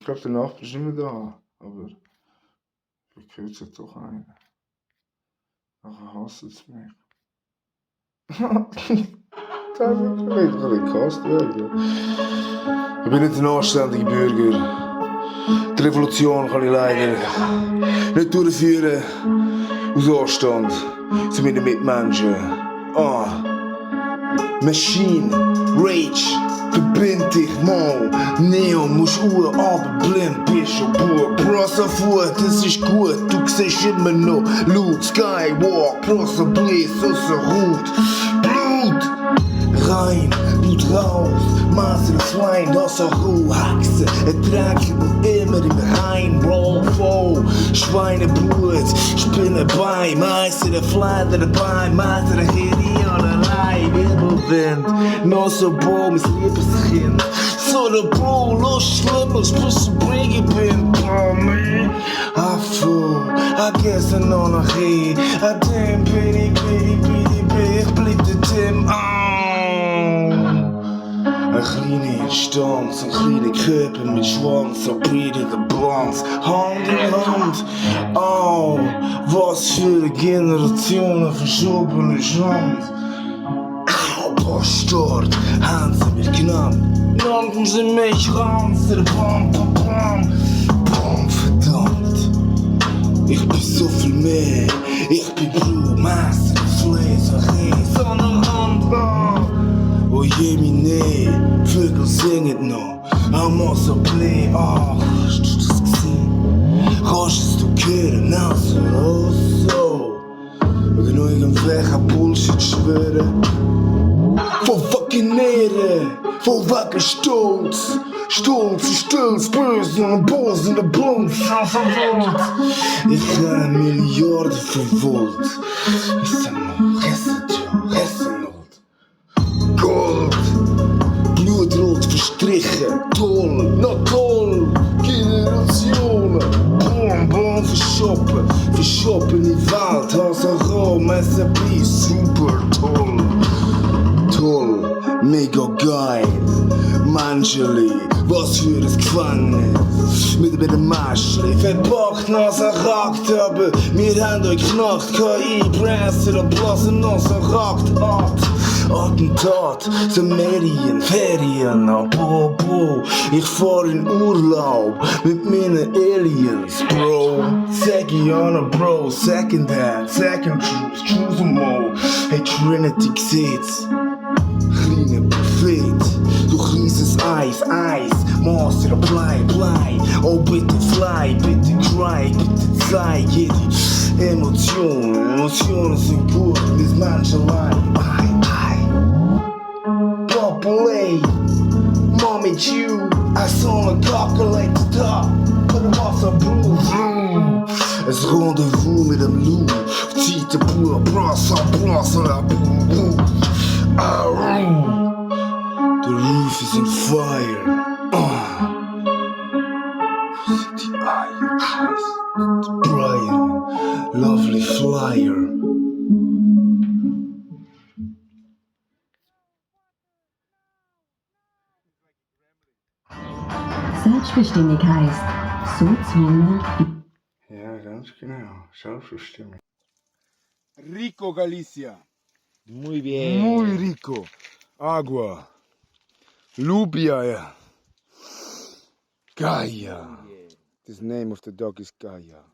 glaube, der Nachbar ist nicht mehr da, aber ich höre es doch einen. Nachher hasst es mich. Das ist wirklich ein bisschen gehasst werden. Ich bin nicht ein anständiger Bürger. Die Revolution kann ich leider nicht durchführen aus Anstand zu meinen Mitmenschen. Machine, Rage, verbind dich mal. Neon musst Uhr, aber blind bist du pur. Brosser Fuhr, das ist gut, du siehst immer noch Luke Skywalk, Brosser Bliss aus der Hut. Blut! Rein, Blut raus, Maser Schwein, das auch Ruhe, Haxe, Ertrag immer im Heim, Roll, Schweineblut, Spinnenbein, Meister der Fleider dabei, Meister der Heri allerlei, Wirbelwind, noch so Bo, mein Liebeskind, so der Bro, los Schlimmels, bis ich bringe bin, oh man, I guess I know noch hier, I damn bitty, ich blieb der Tim, Ein kleiner Instanz, ein kleiner Körper mit Schwanz, so breedende Balance, Hand in Hand. Oh, was für eine Generation, verschobene Chance. Au, Bastard, haben sie mich genannt, nannten sie mich Ranzer, bam, bam, bam. Bam, verdammt, ich bin so viel mehr, ich bin Brewmaster, Fläser, Reis an der Hand, oh je, meine Vögel singen noch, einmal so play, ach, hast du das gesehen? Kannst du es hören, also, oh so, oder noch irgendwelcher Bullshit schwören? Von fucking Ehre, von wegen Stolz, Stolz ist stolz, böse und böse in der Blumt, ich habe Milliarden verwollt, ich sag mal, Ressenot. Gold, Blutrot verstrichen, toll, noch toll, Generationen, Boom, verschoppen in die Welt, Hase Rom, SAP, super toll, mega geil, Mancheli, was für ein Gefängnis, mit dem Maschli, verpackt, Nase rackt, aber wir haben euch knackt, KI, Bräser und blasen Nase rackt, Attentat, Sommerien, Ferien, Bobo, ich fahr in Urlaub mit meinen Aliens, Bro. Sag ich an, Bro, second hand, second truth, choose them all. Hey Trinity, sieht's, kleiner Prophet, du kleines Eis, Master, Blei, oh bitte fly, bitte cry, bitte zeig, jede Emotionen sind gut, bis mancherlei, Populate, Mommy Jew, I saw a calculate the top, but it was a blue. Es Rendezvous mit dem Lou, zieht der pur, Bras, la boom. The roof is on fire. The iron Christ, Brian, lovely flyer. Selbstbestimmung heisst, so zu wohnen. Ja, ganz genau. Selbstbestimmung. Rico Galicia. Muy bien. Muy rico. Agua. Lubia. Gaia. The name of the dog is Gaia.